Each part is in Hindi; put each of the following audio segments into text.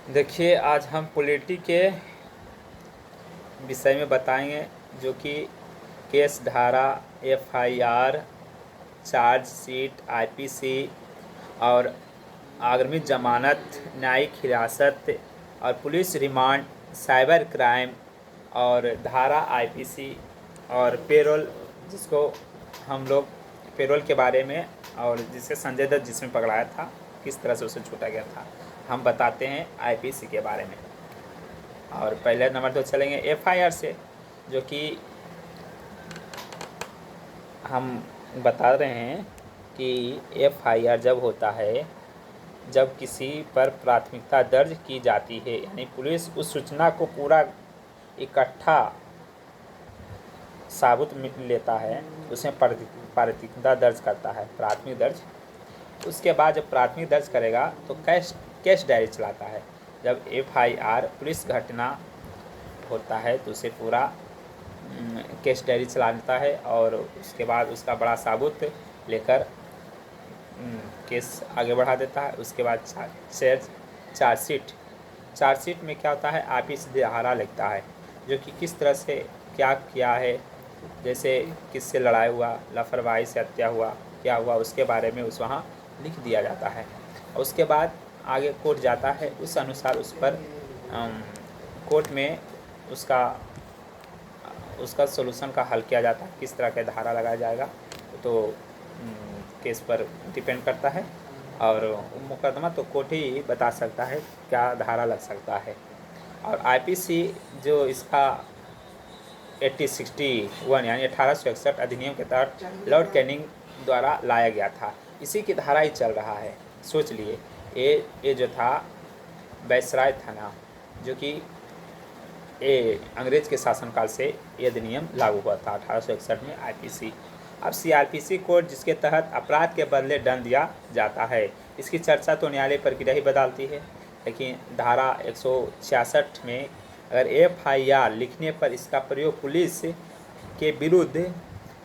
देखिए, आज हम पॉलिटी के विषय में बताएंगे, जो कि केस धारा, एफआईआर, चार्जशीट, आईपीसी और आगामी जमानत, न्यायिक हिरासत और पुलिस रिमांड, साइबर क्राइम और धारा आईपीसी और पेरोल, जिसको हम लोग पेरोल के बारे में, और जिसे संजय दत्त जिसमें पकड़ाया था, किस तरह से उसे छूटा गया था, हम बताते हैं आईपीसी के बारे में। और पहले नंबर तो चलेंगे एफआईआर से, जो कि हम बता रहे हैं कि एफआईआर जब होता है, जब किसी पर प्राथमिकता दर्ज की जाती है, यानी पुलिस उस सूचना को पूरा इकट्ठा साबुत लेता है, उसमें प्राथमिकता दर्ज करता है, प्राथमिक दर्ज। उसके बाद जब प्राथमिक दर्ज करेगा तो केस डायरी चलाता है। जब एफआईआर पुलिस घटना होता है तो उसे पूरा केस डायरी चला देता है, और उसके बाद उसका बड़ा साबुत लेकर केस आगे बढ़ा देता है। उसके बाद चार्जशीट में क्या होता है, आईपीसी धारा लिखता है, जो कि किस तरह से क्या किया है, जैसे किससे लड़ाई हुआ, लापरवाही से हत्या हुआ, क्या हुआ, उसके बारे में उस वहाँ लिख दिया जाता है। और उसके बाद आगे कोर्ट जाता है, उस अनुसार उस पर कोर्ट में उसका सोल्यूशन का हल किया जाता है, किस तरह का धारा लगाया जाएगा, तो केस पर डिपेंड करता है। और मुकदमा तो कोर्ट ही बता सकता है क्या धारा लग सकता है। और आईपीसी जो इसका 1861 यानी 1861 अधिनियम के तहत लॉर्ड कैनिंग द्वारा लाया गया था, इसी की धारा ही चल रहा है। सोच लिए, ये जो था वायसराय थाना, जो कि ये अंग्रेज के शासनकाल से ये अधिनियम लागू हुआ था 1861 में आईपीसी। अब सीआरपीसी कोड, जिसके तहत अपराध के बदले दंड दिया जाता है, इसकी चर्चा तो न्यायालय प्रक्रिया ही बदलती है। लेकिन धारा 166 में अगर एफआईआर लिखने पर इसका प्रयोग पुलिस के विरुद्ध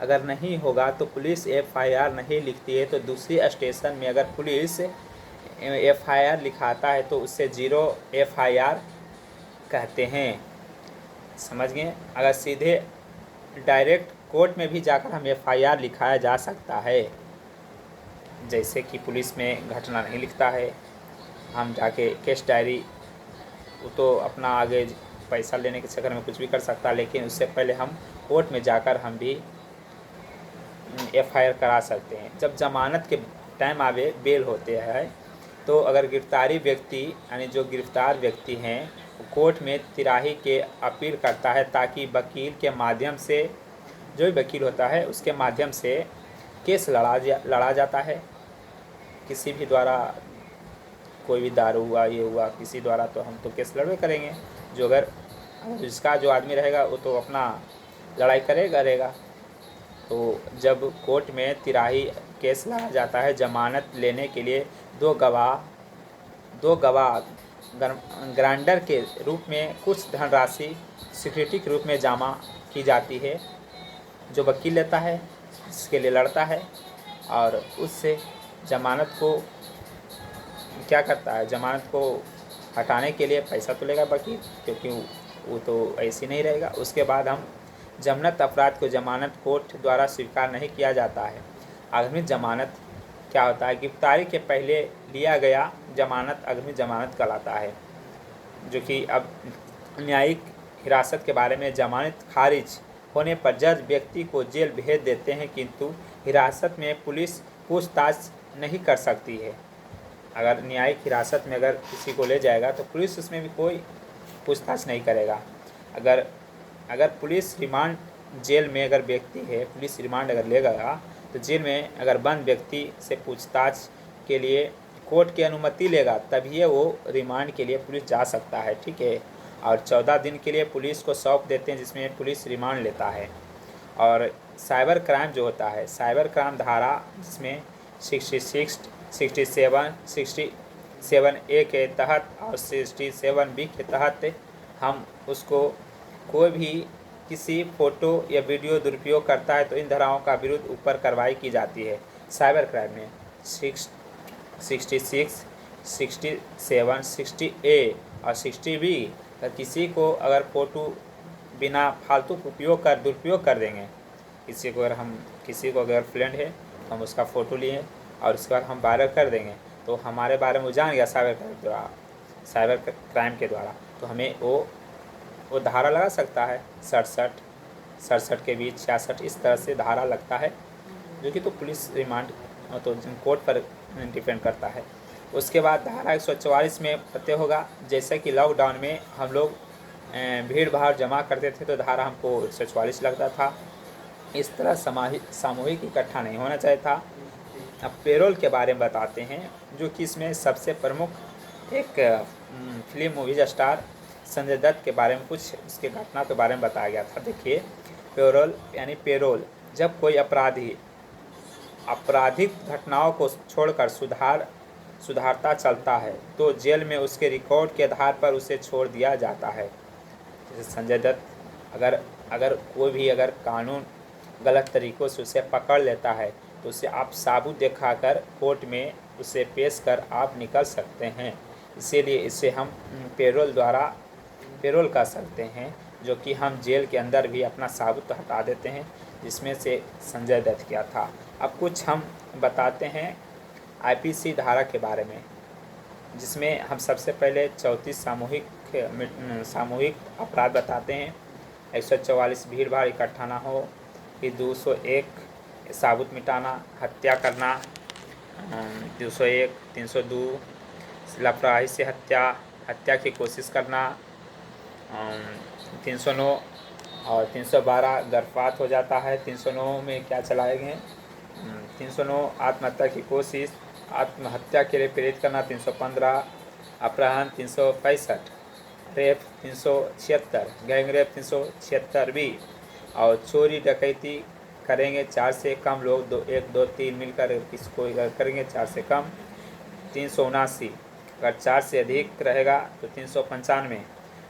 अगर नहीं होगा तो पुलिस एफआईआर नहीं लिखती है, तो दूसरी स्टेशन में अगर पुलिस एफआईआर लिखाता है तो उससे 0 एफआईआर कहते हैं। समझ गए। अगर सीधे डायरेक्ट कोर्ट में भी जाकर हम एफआईआर लिखाया जा सकता है, जैसे कि पुलिस में घटना नहीं लिखता है, हम जाके केस डायरी, वो तो अपना आगे पैसा लेने के चक्कर में कुछ भी कर सकता है, लेकिन उससे पहले हम कोर्ट में जाकर हम भी एफआईआर करा सकते हैं। जब जमानत के टाइम आवे बेल होते हैं, तो अगर गिरफ्तारी व्यक्ति यानी जो गिरफ्तार व्यक्ति हैं, कोर्ट में तिराही के अपील करता है, ताकि वकील के माध्यम से, जो भी वकील होता है उसके माध्यम से केस लड़ा जाता है। किसी भी द्वारा, कोई भी दारू हुआ, ये हुआ, किसी द्वारा, तो हम तो केस लड़वे करेंगे। जो अगर जिसका जो आदमी रहेगा वो तो अपना लड़ाई करेगा। तो जब कोर्ट में तिराही केस लड़ा जाता है, जमानत लेने के लिए दो गवाह ग्रांडर के रूप में कुछ धनराशि सिक्योरिटी के रूप में जमा की जाती है, जो वकील लेता है, इसके लिए लड़ता है, और उससे जमानत को क्या करता है, जमानत को हटाने के लिए पैसा तो लेगा वकील, क्योंकि वो तो ऐसे नहीं रहेगा। उसके बाद हम जमानत अपराध को जमानत कोर्ट द्वारा स्वीकार नहीं किया जाता है। आगामी जमानत क्या होता है, गिरफ्तारी के पहले लिया गया जमानत आगामी जमानत कहलाता है, जो कि अब न्यायिक हिरासत के बारे में, जमानत खारिज होने पर जज व्यक्ति को जेल भेज देते हैं, किंतु हिरासत में पुलिस पूछताछ नहीं कर सकती है। अगर न्यायिक हिरासत में अगर किसी को ले जाएगा तो पुलिस उसमें भी कोई पूछताछ नहीं करेगा। अगर पुलिस रिमांड, जेल में अगर व्यक्ति है, पुलिस रिमांड अगर ले गया तो जेल में अगर बंद व्यक्ति से पूछताछ के लिए कोर्ट की अनुमति लेगा, तभी वो रिमांड के लिए पुलिस जा सकता है, ठीक है। और 14 दिन के लिए पुलिस को सौंप देते हैं, जिसमें पुलिस रिमांड लेता है। और साइबर क्राइम जो होता है, साइबर क्राइम धारा, जिसमें 66, 67, 67A के तहत और 67B के तहत हम उसको, कोई भी किसी फ़ोटो या वीडियो दुरुपयोग करता है तो इन धाराओं का विरुद्ध ऊपर कार्रवाई की जाती है। साइबर क्राइम में 66, 67, 60A और 60 भी, किसी को अगर फ़ोटो बिना फालतू उपयोग कर दुरुपयोग कर देंगे, किसी को अगर फ्रेंड है, हम उसका फ़ोटो लिए और उसके बाद हम वायरल कर देंगे, तो हमारे बारे में वो जान गया साइबर क्राइम के द्वारा, तो हमें वो धारा लगा सकता है 67 के बीच 66, इस तरह से धारा लगता है, जो कि तो पुलिस रिमांड तो कोर्ट पर डिपेंड करता है। उसके बाद धारा 144 में पते होगा, जैसे कि लॉकडाउन में हम लोग भीड़ भाड़ जमा करते थे तो धारा हमको 144 लगता था। इस तरह सामूहिक इकट्ठा नहीं होना चाहिए था। अब पेरोल के बारे में बताते हैं, जो कि इसमें सबसे प्रमुख एक film movies star Sanjay Dutt के बारे में कुछ उसके घटना के बारे में बताया गया था। देखिए, पेरोल जब कोई आपराधिक घटनाओं को छोड़कर सुधारता चलता है तो जेल में उसके रिकॉर्ड के आधार पर उसे छोड़ दिया जाता है। जैसे संजय दत्त अगर कोई भी अगर कानून गलत तरीक़ों से उसे पकड़ लेता है तो उसे आप साबुत दिखाकर कोर्ट में उसे पेश कर आप निकल सकते हैं। इसीलिए इसे हम पेरोल कर सकते हैं, जो कि हम जेल के अंदर भी अपना साबुत हटा देते हैं, जिसमें से संजय दत्त किया था। अब कुछ हम बताते हैं आईपीसी धारा के बारे में, जिसमें हम सबसे पहले 34 सामूहिक अपराध बताते हैं। 144 भीड़ भाड़ इकट्ठा ना हो, फिर 201 साबुत मिटाना, हत्या करना, 201, 302 लापरवाही से हत्या की कोशिश करना, 309 और 312 गर्भपात हो जाता है। 309 में क्या चलाए गए, 309 आत्महत्या की कोशिश, आत्महत्या के लिए प्रेरित करना 315, अपहरण 365, रेप 376, गैंगरेप 376 भी, और चोरी डकैती करेंगे 4 से कम लोग, 1 2 3 मिलकर किसको करेंगे 4 से कम 379, अगर 4 से अधिक रहेगा तो 395,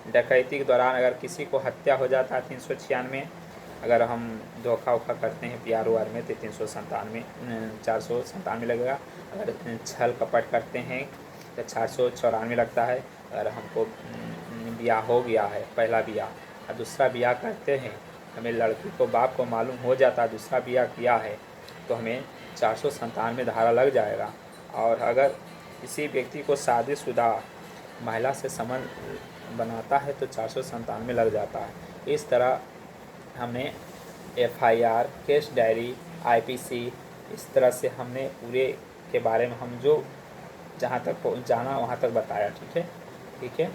डकैती के दौरान अगर किसी को हत्या हो जाता है 396, अगर हम धोखा वोखा करते हैं PR वार में तो 497 लगेगा, अगर छल कपट करते हैं तो 494 लगता है। अगर हमको ब्याह हो गया है, पहला ब्याह और दूसरा ब्याह करते हैं, हमें लड़की को बाप को मालूम हो जाता है दूसरा ब्याह किया है, तो हमें 497 धारा लग जाएगा। और अगर किसी व्यक्ति को शादीशुदा महिला से संबंध बनाता है तो 497 लग जाता है। इस तरह हमने FIR, केस डायरी, IPC, इस तरह से हमने पूरे के बारे में हम जो जहाँ तक जाना वहाँ तक बताया। ठीक है।